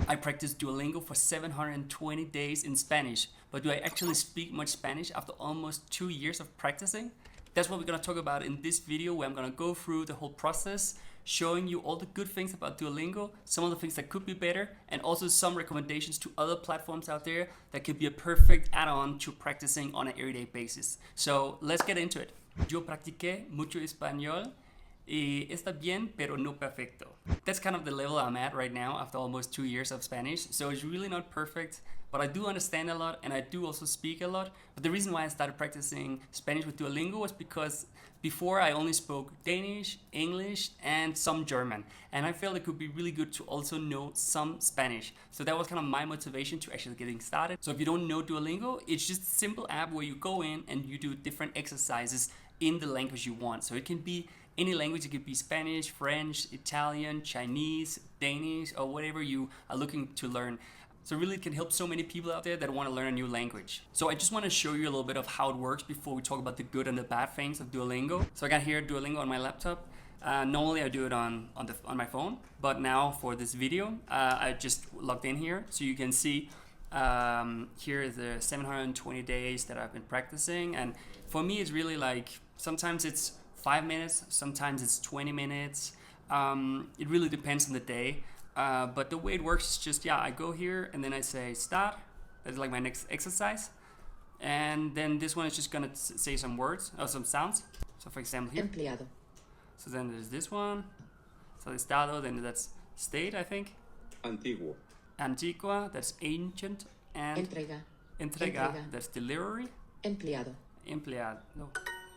I practiced Duolingo for 720 days in Spanish, but do I actually speak much Spanish after almost 2 years of practicing? That's what we're gonna talk about in this video, where I'm gonna go through the whole process, showing you all the good things about Duolingo, some of the things that could be better, and also some recommendations to other platforms out there that could be a perfect add-on to practicing on an everyday basis. So let's get into it. Yo practiqué mucho español y está bien, pero no perfecto. That's kind of the level I'm at right now after almost 2 years of Spanish. So it's really not perfect, but I do understand a lot and I do also speak a lot. But the reason why I started practicing Spanish with Duolingo was because before I only spoke Danish, English, and some German. And I felt it could be really good to also know some Spanish. So that was kind of my motivation to actually getting started. So if you don't know Duolingo, it's just a simple app where you go in and you do different exercises in the language you want. So it can be any language. It could be Spanish, French, Italian, Chinese, Danish, or whatever you are looking to learn. So really it can help so many people out there that want to learn a new language. So I just want to show you a little bit of how it works before we talk about the good and the bad things of Duolingo. So I got here Duolingo on my laptop. Normally I do it on my phone, but now for this video, I just logged in here. So you can see here is the 720 days that I've been practicing. And for me, it's really like, sometimes it's 5 minutes, sometimes it's 20 minutes. It really depends on the day. But the way it works is just, I go here and then I say start. That's like my next exercise. And then this one is just gonna say some words or some sounds. So for example here. Empleado. So then there's this one. So estado, then that's state, I think. Antiguo. Antigua, that's ancient. And Entrega. That's delivery. Empleado. Empleado. No,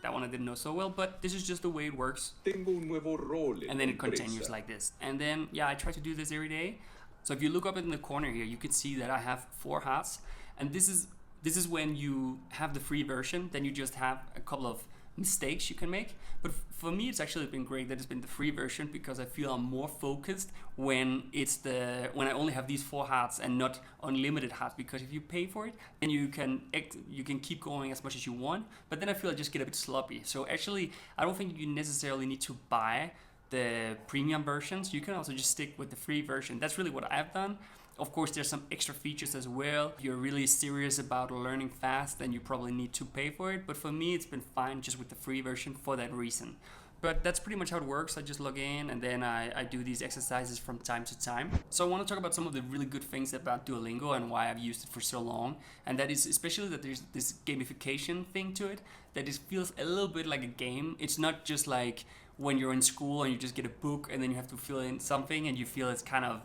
that one I didn't know so well, but this is just the way it works. Tengo un nuevo rol en And then la it continues empresa. like this. And then, I try to do this every day. So if you look up in the corner here, you can see that I have 4 hearts. And this is when you have the free version, then you just have a couple of mistakes you can make. But for me, it's actually been great that it's been the free version, because I feel I'm more focused when I only have these 4 hearts and not unlimited hearts. Because if you pay for it, then you can keep going as much as you want. But then I feel I just get a bit sloppy. So actually, I don't think you necessarily need to buy the premium versions. You can also just stick with the free version. That's really what I've done. Of course, there's some extra features as well. If you're really serious about learning fast, then you probably need to pay for it. But for me, it's been fine just with the free version for that reason. But that's pretty much how it works. I just log in and then I do these exercises from time to time. So I want to talk about some of the really good things about Duolingo and why I've used it for so long. And that is especially that there's this gamification thing to it, that it feels a little bit like a game. It's not just like when you're in school and you just get a book and then you have to fill in something and you feel it's kind of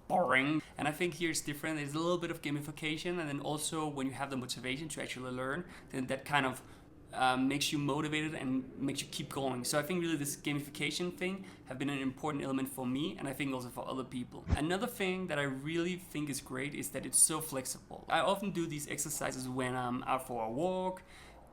boring. And I think here it's different. There's a little bit of gamification, and then also when you have the motivation to actually learn, then that kind of makes you motivated and makes you keep going. So I think really this gamification thing have been an important element for me, and I think also for other people. Another thing that I really think is great is that it's so flexible. I often do these exercises when I'm out for a walk,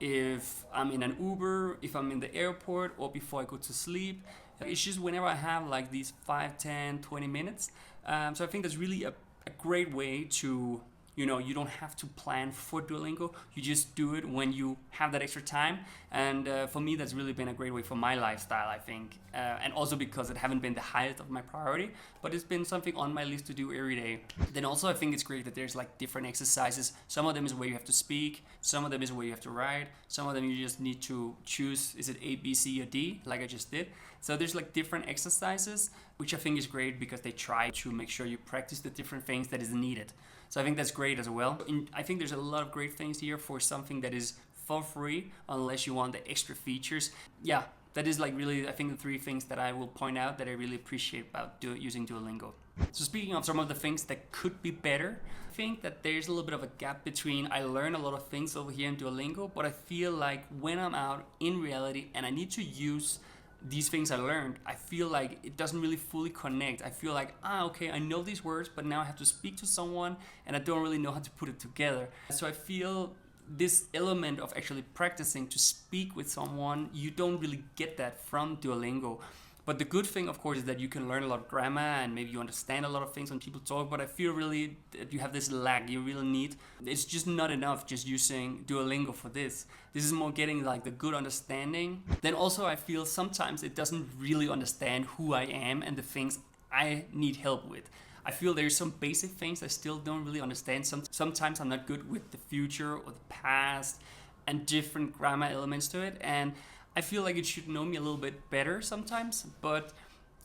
if I'm in an Uber, if I'm in the airport, or before I go to sleep. It's just whenever I have like these 5, 10, 20 minutes. So I think that's really a great way to, you don't have to plan for Duolingo. You just do it when you have that extra time. And for me, that's really been a great way for my lifestyle, I think. And also because it haven't been the highest of my priority, but it's been something on my list to do every day. Then also I think it's great that there's like different exercises. Some of them is where you have to speak. Some of them is where you have to write. Some of them you just need to choose, is it A, B, C, or D, like I just did. So there's like different exercises, which I think is great because they try to make sure you practice the different things that is needed. So I think that's great as well. And I think there's a lot of great things here for something that is for free, unless you want the extra features. Yeah, that is like really, I think, the 3 things that I will point out that I really appreciate about using Duolingo. So speaking of some of the things that could be better, I think that there's a little bit of a gap between I learn a lot of things over here in Duolingo, but I feel like when I'm out in reality and I need to use these things I learned, I feel like it doesn't really fully connect. I feel like, okay, I know these words, but now I have to speak to someone and I don't really know how to put it together. So I feel this element of actually practicing to speak with someone, you don't really get that from Duolingo. But the good thing, of course, is that you can learn a lot of grammar and maybe you understand a lot of things when people talk. But I feel really that you have this lag. You really need, it's just not enough just using Duolingo for this. This is more getting like the good understanding. Then also I feel sometimes it doesn't really understand who I am and the things I need help with. I feel there's some basic things I still don't really understand. Sometimes I'm not good with the future or the past and different grammar elements to it, and I feel like it should know me a little bit better sometimes. But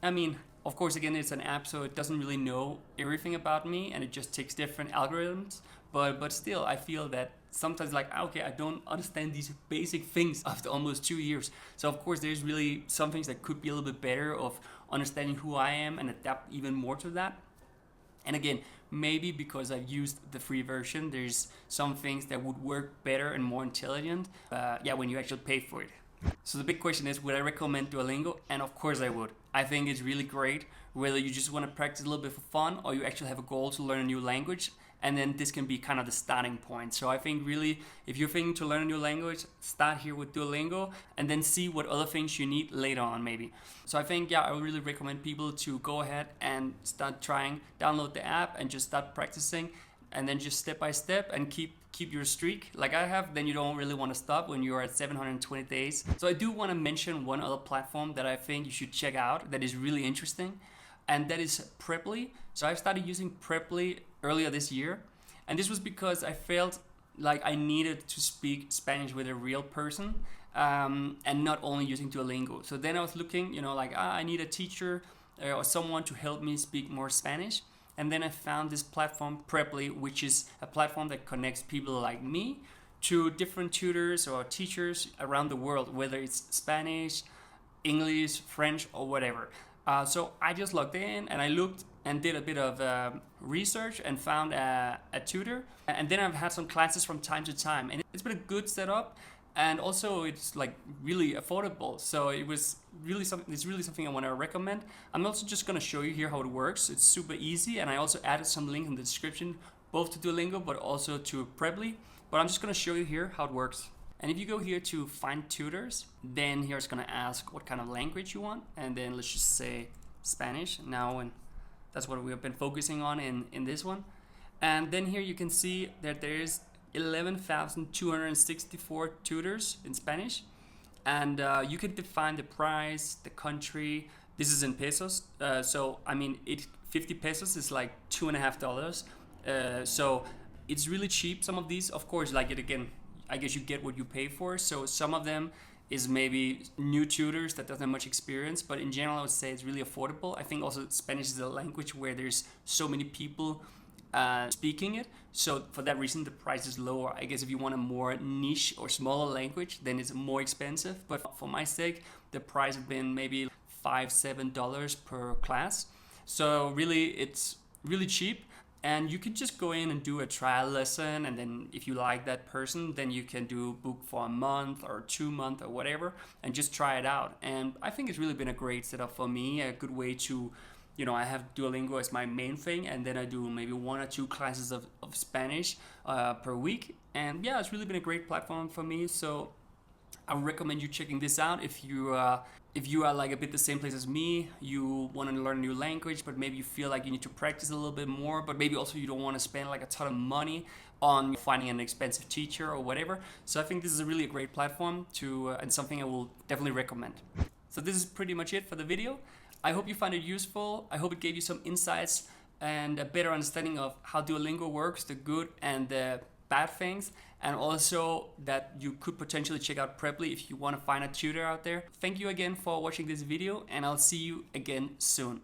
I mean, of course, again, it's an app, so it doesn't really know everything about me, and it just takes different algorithms. But still, I feel that sometimes, like, okay, I don't understand these basic things after almost 2 years. So of course, there's really some things that could be a little bit better of understanding who I am and adapt even more to that. And again, maybe because I've used the free version, there's some things that would work better and more intelligent. When you actually pay for it. So the big question is, would I recommend Duolingo? And of course I would. I think it's really great, whether you just want to practice a little bit for fun or you actually have a goal to learn a new language. And then this can be kind of the starting point. So I think really, if you're thinking to learn a new language, start here with Duolingo and then see what other things you need later on maybe. So I think, I would really recommend people to go ahead and start trying, download the app and just start practicing. And then just step by step and keep your streak like I have, then you don't really want to stop when you're at 720 days. So I do want to mention one other platform that I think you should check out that is really interesting, and that is Preply. So I started using Preply earlier this year, and this was because I felt like I needed to speak Spanish with a real person, and not only using Duolingo. So then I was looking, I need a teacher or someone to help me speak more Spanish. And then I found this platform, Preply, which is a platform that connects people like me to different tutors or teachers around the world, whether it's Spanish, English, French, or whatever. So I just logged in and I looked and did a bit of research and found a tutor. And then I've had some classes from time to time. And it's been a good setup. And also it's like really affordable. So it's really something I want to recommend. I'm also just going to show you here how it works. It's super easy. And I also added some link in the description, both to Duolingo, but also to Preply. But I'm just going to show you here how it works. And if you go here to find tutors, then here it's going to ask what kind of language you want. And then let's just say Spanish now. And that's what we have been focusing on in this one. And then here you can see that there is 11,264 tutors in Spanish, and you can define the price, the country. This is in pesos, so I mean, 50 pesos is like $2.50. So it's really cheap. Some of these, of course, like it again, I guess you get what you pay for. So some of them is maybe new tutors that doesn't have much experience, but in general, I would say it's really affordable. I think also Spanish is a language where there's so many people speaking it, so for that reason the price is lower. I guess if you want a more niche or smaller language, then it's more expensive, but for my sake the price has been maybe $5-7 per class. So really it's really cheap, and you can just go in and do a trial lesson, and then if you like that person, then you can book for a month or 2 months or whatever and just try it out. And I think it's really been a great setup for me, a good way to I have Duolingo as my main thing, and then I do maybe 1 or 2 classes of Spanish per week. And it's really been a great platform for me. So I would recommend you checking this out if you are like a bit the same place as me. You want to learn a new language, but maybe you feel like you need to practice a little bit more, but maybe also you don't want to spend like a ton of money on finding an expensive teacher or whatever. So I think this is a really great platform and something I will definitely recommend. So this is pretty much it for the video. I hope you found it useful. I hope it gave you some insights and a better understanding of how Duolingo works, the good and the bad things, and also that you could potentially check out Preply if you want to find a tutor out there. Thank you again for watching this video, and I'll see you again soon.